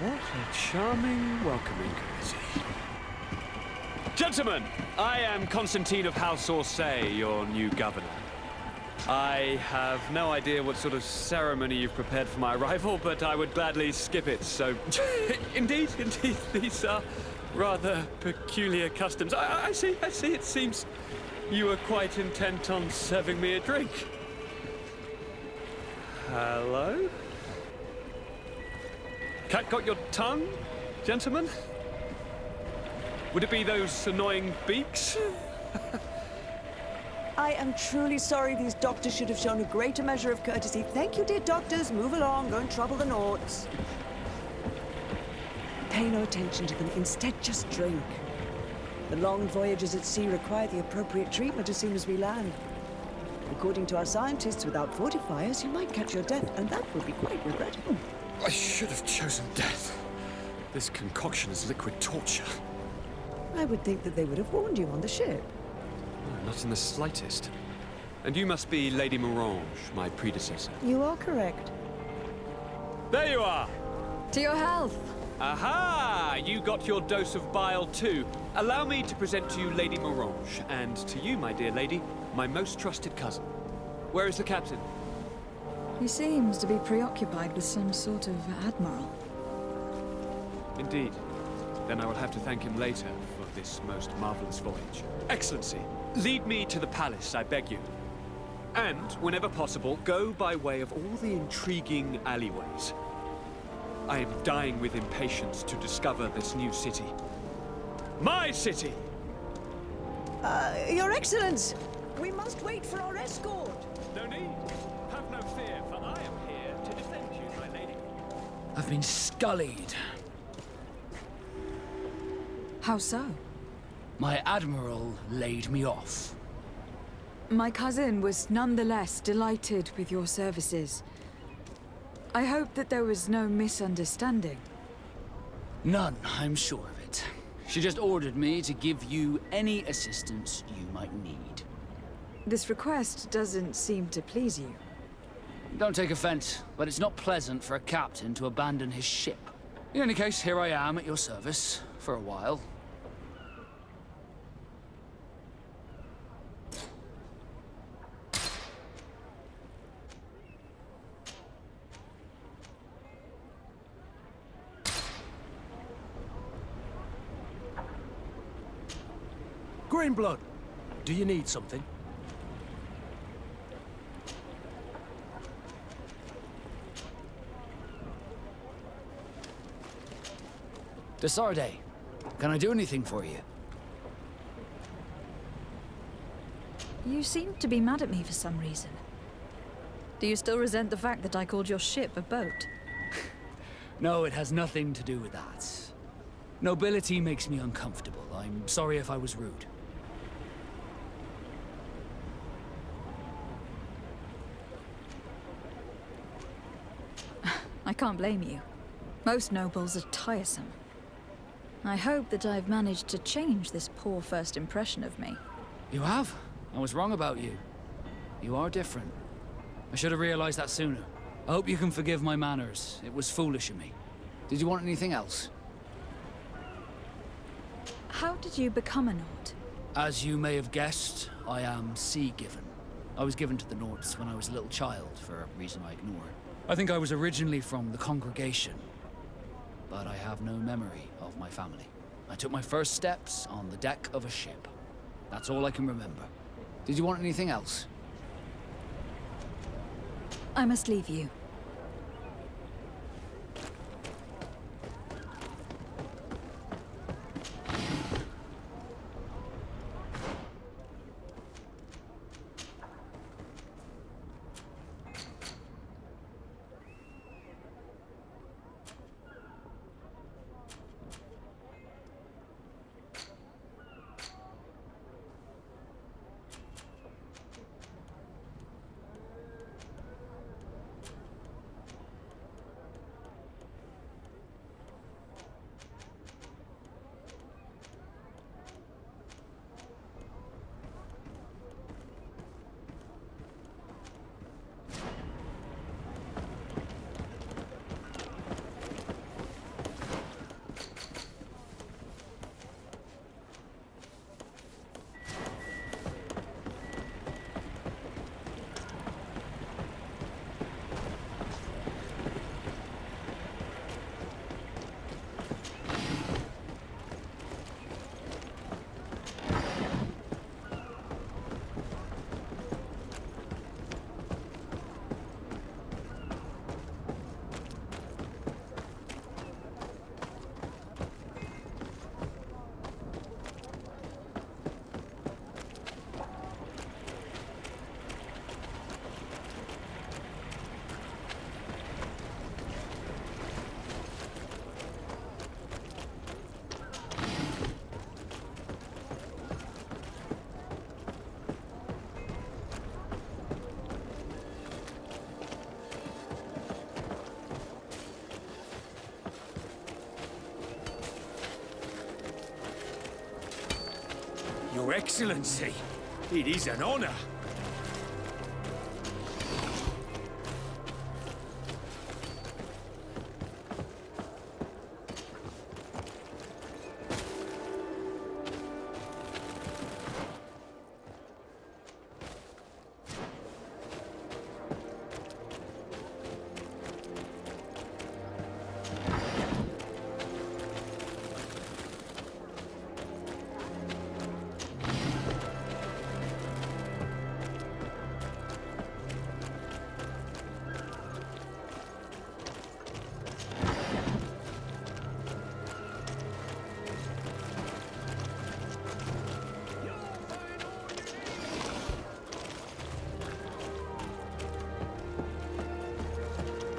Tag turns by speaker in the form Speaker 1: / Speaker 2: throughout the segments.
Speaker 1: What a charming welcoming courtesy.
Speaker 2: Gentlemen, I am Constantine of House Orsay, your new governor. I have no idea what sort of ceremony you've prepared for my arrival, but I would gladly skip it, so... Indeed, these are rather peculiar customs. I see, it seems you are quite intent on serving me a drink. Hello? Cat got your tongue, gentlemen? Would it be those annoying beaks?
Speaker 3: I am truly sorry. These doctors should have shown a greater measure of courtesy. Thank you, dear doctors. Move along. Don't trouble the Nords. Pay no attention to them. Instead, just drink. The long voyages at sea require the appropriate treatment as soon as we land. According to our scientists, without fortifiers, you might catch your death, and that would be quite regrettable.
Speaker 1: I should have chosen death. This concoction is liquid torture.
Speaker 3: I would think that they would have warned you on the ship.
Speaker 2: No, not in the slightest. And you must be Lady Morange, my predecessor.
Speaker 3: You are correct.
Speaker 2: There you are!
Speaker 4: To your health!
Speaker 2: Aha! You got your dose of bile too. Allow me to present to you Lady Morange, and to you, my dear lady, my most trusted cousin. Where is the captain?
Speaker 4: He seems to be preoccupied with some sort of admiral.
Speaker 2: Indeed. Then I will have to thank him later for this most marvelous voyage. Excellency, lead me to the palace, I beg you. And, whenever possible, go by way of all the intriguing alleyways. I am dying with impatience to discover this new city. My city!
Speaker 3: Your Excellence! We must wait for our escort!
Speaker 2: No need. Have no fear, for I am here to defend you, my lady.
Speaker 5: I've been scullied.
Speaker 4: How so?
Speaker 5: My admiral laid me off.
Speaker 4: My cousin was nonetheless delighted with your services. I hope that there was no misunderstanding.
Speaker 5: None, I'm sure of it. She just ordered me to give you any assistance you might need.
Speaker 4: This request doesn't seem to please you.
Speaker 5: Don't take offense, but it's not pleasant for a captain to abandon his ship. In any case, here I am at your service, for a while.
Speaker 6: Greenblood, do you need something?
Speaker 5: Desarde, can I do anything for you?
Speaker 4: You seem to be mad at me for some reason. Do you still resent the fact that I called your ship a boat?
Speaker 5: No, it has nothing to do with that. Nobility makes me uncomfortable. I'm sorry if I was rude.
Speaker 4: I can't blame you. Most nobles are tiresome. I hope that I've managed to change this poor first impression of me.
Speaker 5: You have? I was wrong about you. You are different. I should have realized that sooner. I hope you can forgive my manners. It was foolish of me. Did you want anything else?
Speaker 4: How did you become a Nord?
Speaker 5: As you may have guessed, I am sea-given. I was given to the Nords when I was a little child, for a reason I ignore. I think I was originally from the congregation, but I have no memory of my family. I took my first steps on the deck of a ship. That's all I can remember. Did you want anything else?
Speaker 4: I must leave you.
Speaker 7: Your Excellency, it is an honor.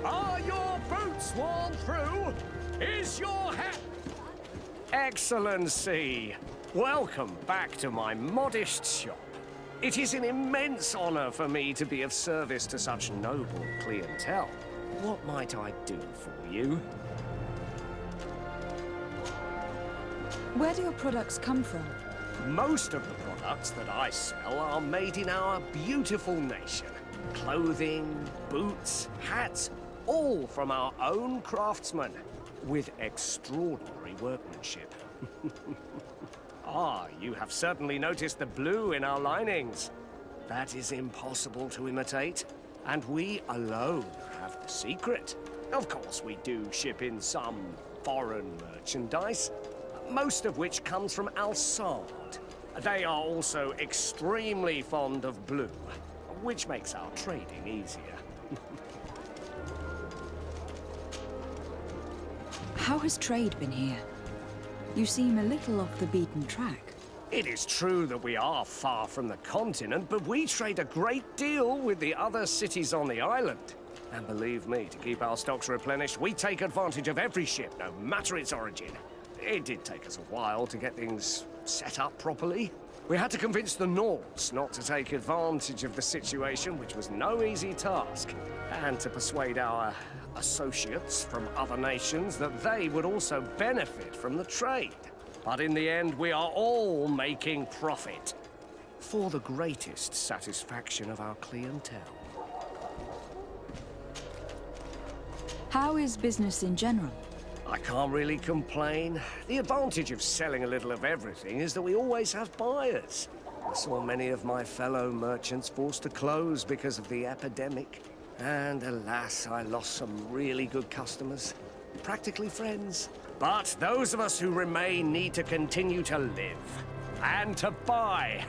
Speaker 8: Are your boots worn through? Is your hat... Excellency, welcome back to my modest shop. It is an immense honor for me to be of service to such noble clientele. What might I do for you?
Speaker 4: Where do your products come from?
Speaker 8: Most of the products that I sell are made in our beautiful nation. Clothing, boots, hats, all from our own craftsmen, with extraordinary workmanship. Ah, you have certainly noticed the blue in our linings. That is impossible to imitate, and we alone have the secret. Of course, we do ship in some foreign merchandise, most of which comes from Alsard. They are also extremely fond of blue, which makes our trading easier.
Speaker 4: How has trade been here? You seem a little off the beaten track.
Speaker 8: It is true that we are far from the continent, but we trade a great deal with the other cities on the island. And believe me, to keep our stocks replenished, we take advantage of every ship, no matter its origin. It did take us a while to get things set up properly. We had to convince the Nords not to take advantage of the situation, which was no easy task, and to persuade our associates from other nations that they would also benefit from the trade. But in the end, we are all making profit, for the greatest satisfaction of our clientele.
Speaker 4: How is business in general?
Speaker 8: I can't really complain. The advantage of selling a little of everything is that we always have buyers. I saw many of my fellow merchants forced to close because of the epidemic. And alas, I lost some really good customers. Practically friends. But those of us who remain need to continue to live. And to buy.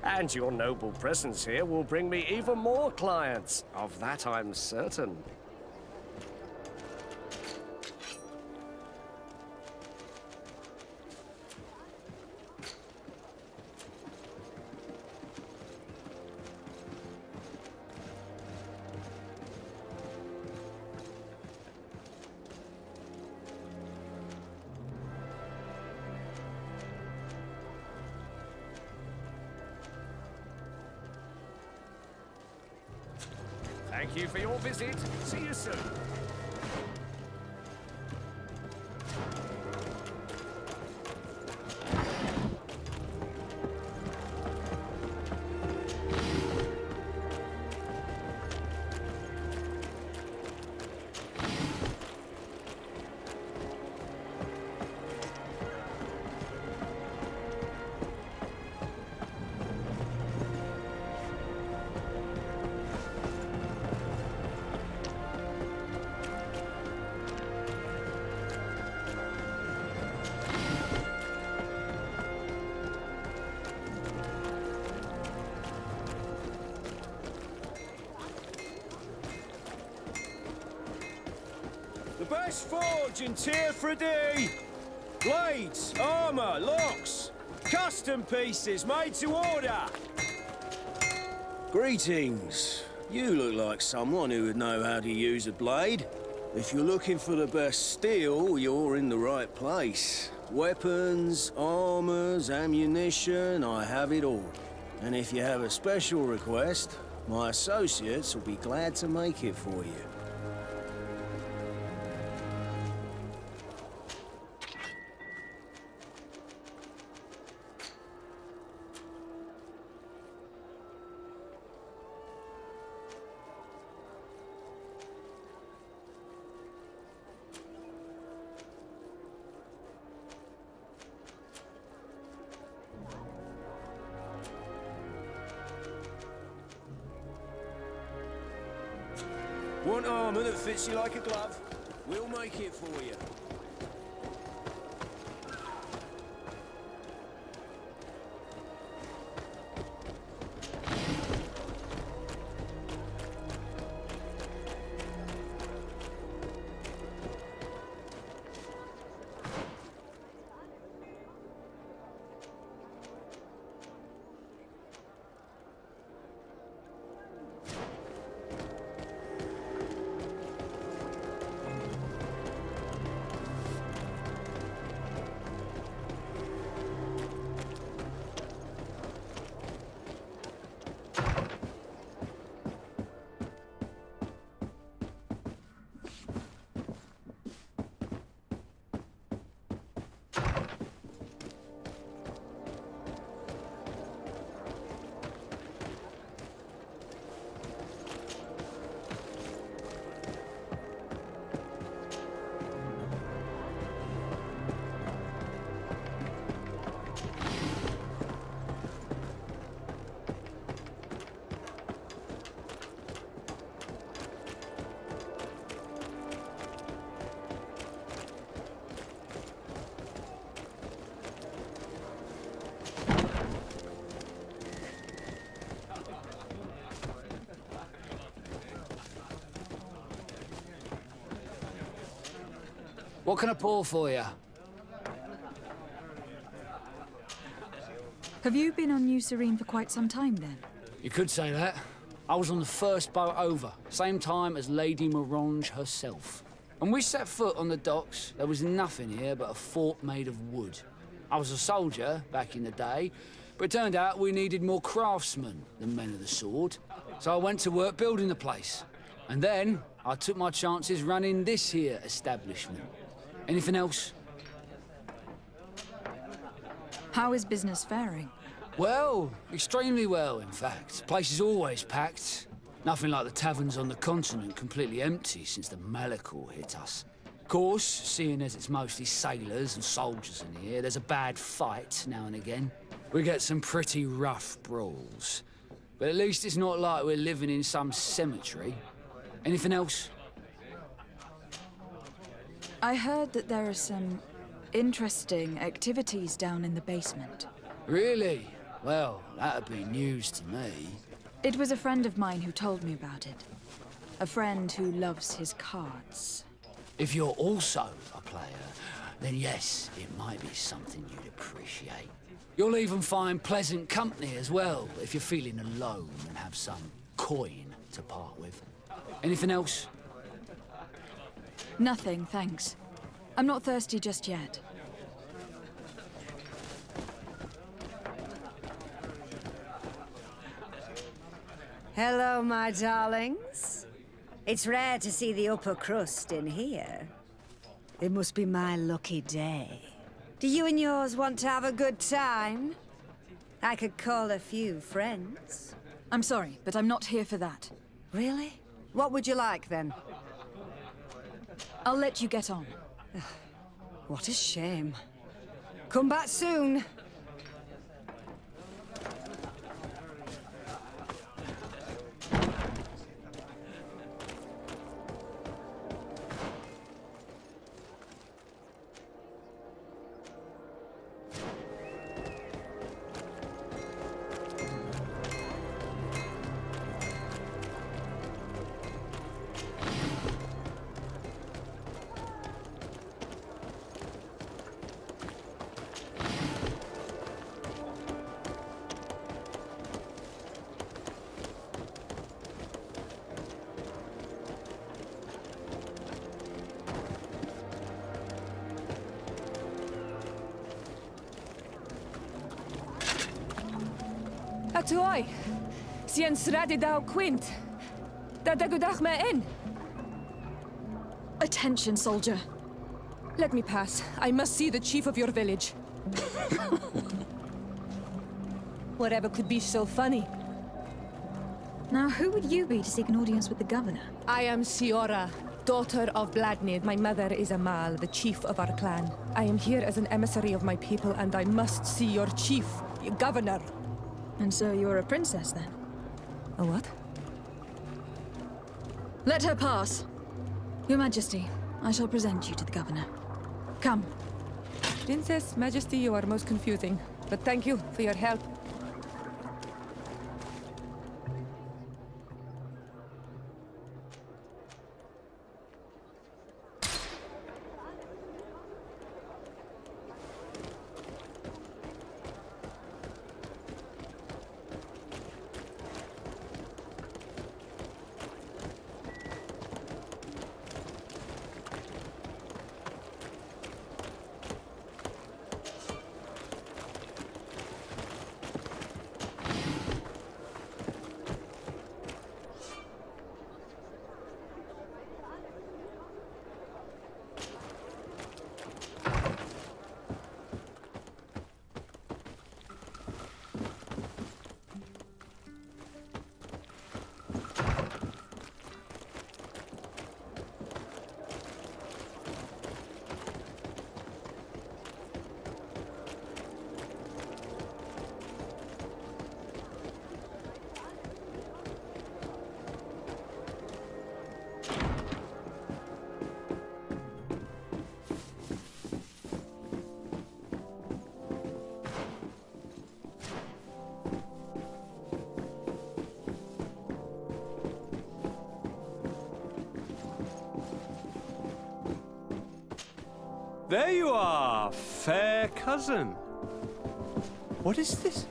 Speaker 8: And your noble presence here will bring me even more clients. Of that I'm certain. Thank you for your visit. See you soon.
Speaker 7: The best forge in Teer, Fradee. Blades, armor, locks, custom pieces made to order. Greetings. You look like someone who would know how to use a blade. If you're looking for the best steel, you're in the right place. Weapons, armors, ammunition, I have it all. And if you have a special request, my associates will be glad to make it for you. Want armor that fits you like a glove? We'll make it for you.
Speaker 5: What can I pour for you?
Speaker 4: Have you been on New Serene for quite some time, then?
Speaker 5: You could say that. I was on the first boat over, same time as Lady Morange herself. When we set foot on the docks, there was nothing here but a fort made of wood. I was a soldier back in the day, but it turned out we needed more craftsmen than men of the sword. So I went to work building the place. And then I took my chances running this here establishment. Anything else?
Speaker 4: How is business faring?
Speaker 5: Well, extremely well, in fact. Place is always packed. Nothing like the taverns on the continent completely empty since the malicore hit us. Of course, seeing as it's mostly sailors and soldiers in here, there's a bad fight now and again. We get some pretty rough brawls. But at least it's not like we're living in some cemetery. Anything else?
Speaker 4: I heard that there are some interesting activities down in the basement.
Speaker 5: Really? Well, that'd be news to me.
Speaker 4: It was a friend of mine who told me about it. A friend who loves his cards.
Speaker 5: If you're also a player, then yes, it might be something you'd appreciate. You'll even find pleasant company as well, if you're feeling alone and have some coin to part with. Anything else?
Speaker 4: Nothing, thanks. I'm not thirsty just yet.
Speaker 9: Hello, my darlings. It's rare to see the upper crust in here. It must be my lucky day. Do you and yours want to have a good time? I could call a few friends.
Speaker 4: I'm sorry, but I'm not here for that.
Speaker 9: Really? What would you like, then?
Speaker 4: I'll let you get on.
Speaker 9: What a shame. Come back soon.
Speaker 10: Atuai, Sien Sradi Dao Quint. Dadagudach me in.
Speaker 4: Attention, soldier.
Speaker 10: Let me pass. I must see the chief of your village. Whatever could be so funny?
Speaker 4: Now, who would you be to seek an audience with the governor?
Speaker 10: I am Siora, daughter of Bladnid. My mother is Amal, the chief of our clan. I am here as an emissary of my people, and I must see your chief, your governor.
Speaker 4: And so you're a princess, then?
Speaker 10: A what?
Speaker 4: Let her pass. Your Majesty, I shall present you to the governor. Come.
Speaker 10: Princess, Majesty, you are most confusing. But thank you for your help.
Speaker 2: There you are, fair cousin. What is this?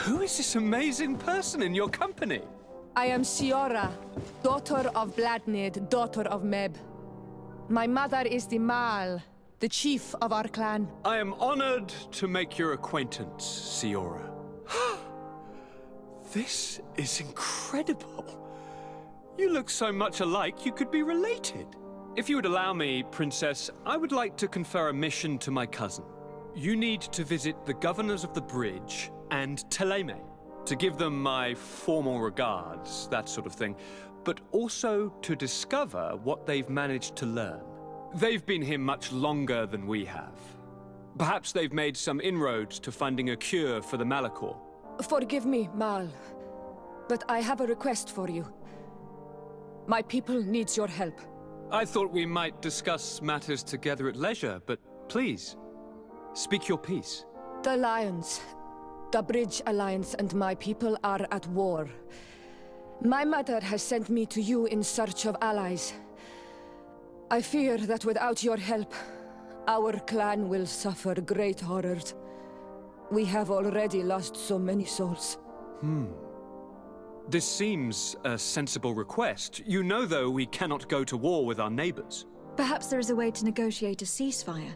Speaker 2: Who is this amazing person in your company?
Speaker 10: I am Siora, daughter of Bladnid, daughter of Meb. My mother is the Mal, the chief of our clan.
Speaker 2: I am honored to make your acquaintance, Siora. This is incredible. You look so much alike you could be related. If you would allow me, Princess, I would like to confer a mission to my cousin. You need to visit the governors of the bridge and Teleme to give them my formal regards, that sort of thing, but also to discover what they've managed to learn. They've been here much longer than we have. Perhaps they've made some inroads to finding a cure for the malicore.
Speaker 10: Forgive me, Mal, but I have a request for you. My people needs your help.
Speaker 2: I thought we might discuss matters together at leisure, but please, speak your piece.
Speaker 10: The Lions, the Bridge Alliance and my people are at war. My mother has sent me to you in search of allies. I fear that without your help, our clan will suffer great horrors. We have already lost so many souls.
Speaker 2: This seems a sensible request. You know, though, we cannot go to war with our neighbors.
Speaker 4: Perhaps there is a way to negotiate a ceasefire.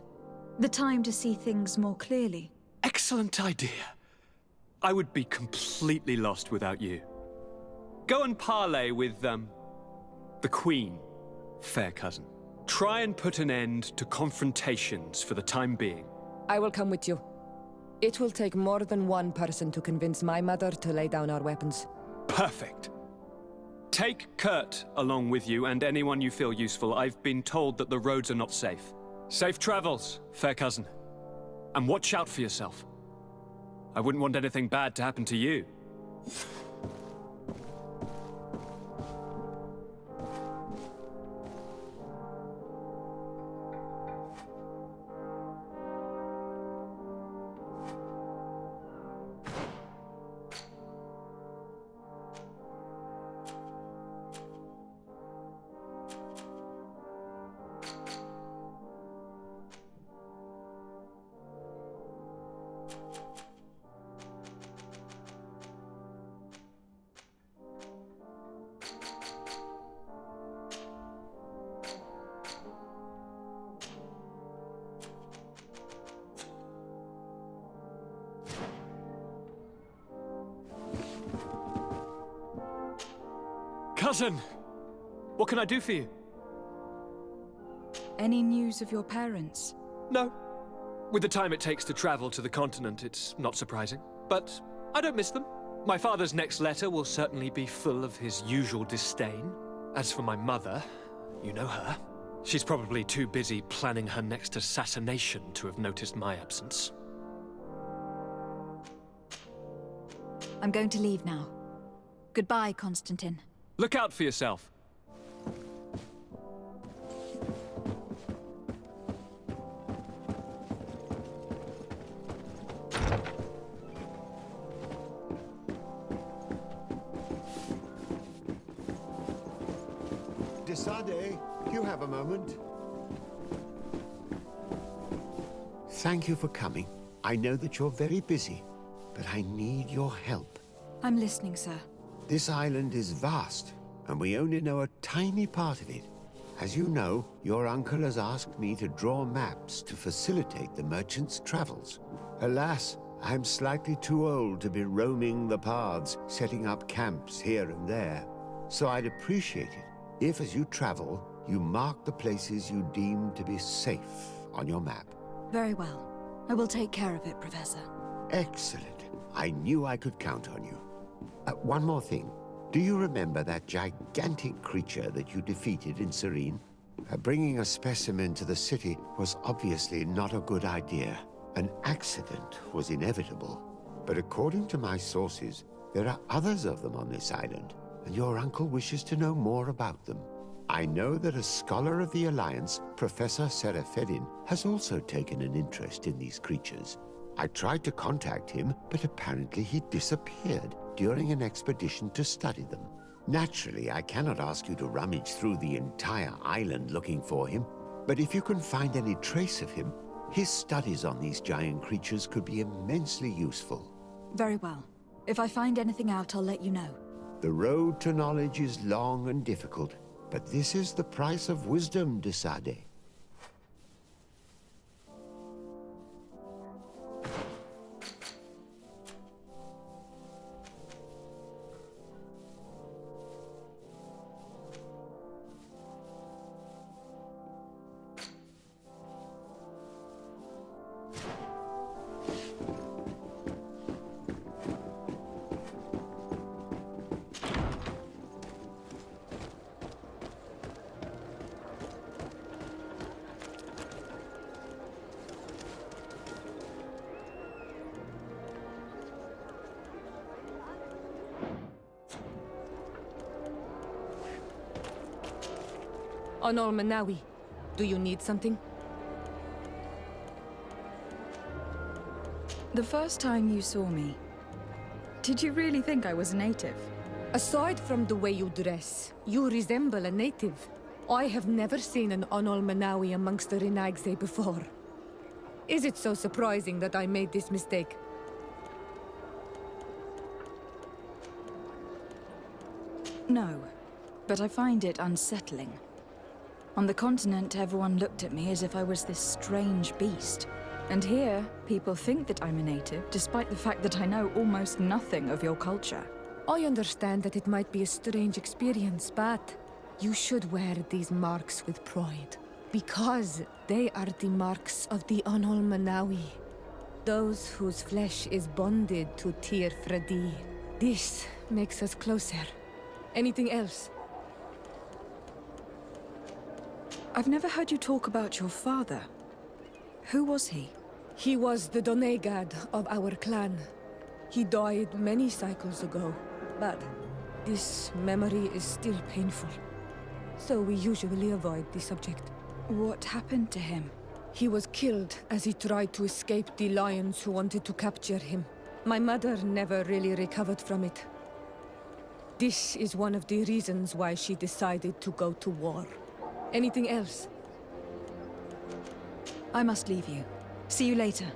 Speaker 4: The time to see things more clearly.
Speaker 2: Excellent idea. I would be completely lost without you. Go and parley with, the Queen, fair cousin. Try and put an end to confrontations for the time being.
Speaker 10: I will come with you. It will take more than one person to convince my mother to lay down our weapons.
Speaker 2: Perfect. Take Kurt along with you and anyone you feel useful. I've been told that the roads are not safe. Safe travels, fair cousin. And watch out for yourself. I wouldn't want anything bad to happen to you. Cousin! What can I do for you?
Speaker 4: Any news of your parents?
Speaker 2: No. With the time it takes to travel to the continent, it's not surprising. But I don't miss them. My father's next letter will certainly be full of his usual disdain. As for my mother, you know her. She's probably too busy planning her next assassination to have noticed my absence.
Speaker 4: I'm going to leave now. Goodbye, Constantin.
Speaker 2: Look out for yourself.
Speaker 11: Desade, you have a moment. Thank you for coming. I know that you're very busy, but I need your help.
Speaker 4: I'm listening, sir.
Speaker 11: This island is vast, and we only know a tiny part of it. As you know, your uncle has asked me to draw maps to facilitate the merchants' travels. Alas, I'm slightly too old to be roaming the paths, setting up camps here and there. So I'd appreciate it if, as you travel, you mark the places you deem to be safe on your map.
Speaker 4: Very well. I will take care of it, Professor.
Speaker 11: Excellent. I knew I could count on you. One more thing. Do you remember that gigantic creature that you defeated in Serene? Bringing a specimen to the city was obviously not a good idea. An accident was inevitable. But according to my sources, there are others of them on this island, and your uncle wishes to know more about them. I know that a scholar of the Alliance, Professor Serafedin, has also taken an interest in these creatures. I tried to contact him, but apparently he disappeared during an expedition to study them. Naturally, I cannot ask you to rummage through the entire island looking for him, but if you can find any trace of him, his studies on these giant creatures could be immensely useful.
Speaker 4: Very well. If I find anything out, I'll let you know.
Speaker 11: The road to knowledge is long and difficult, but this is the price of wisdom, Desade.
Speaker 10: Onol Manawi, do you need something?
Speaker 4: The first time you saw me, did you really think I was a native?
Speaker 10: Aside from the way you dress, you resemble a native. I have never seen an Onol Manawi amongst the Renaigse before. Is it so surprising that I made this mistake?
Speaker 4: No, but I find it unsettling. On the continent, everyone looked at me as if I was this strange beast. And here, people think that I'm a native, despite the fact that I know almost nothing of your culture.
Speaker 10: I understand that it might be a strange experience, but you should wear these marks with pride. Because they are the marks of the Onol Manawi. Those whose flesh is bonded to Teer Fradee. This makes us closer. Anything else?
Speaker 4: I've never heard you talk about your father. Who was he?
Speaker 10: He was the Donegad of our clan. He died many cycles ago, but this memory is still painful. So we usually avoid the subject.
Speaker 4: What happened to him?
Speaker 10: He was killed as he tried to escape the lions who wanted to capture him. My mother never really recovered from it. This is one of the reasons why she decided to go to war. Anything else?
Speaker 4: I must leave you. See you later.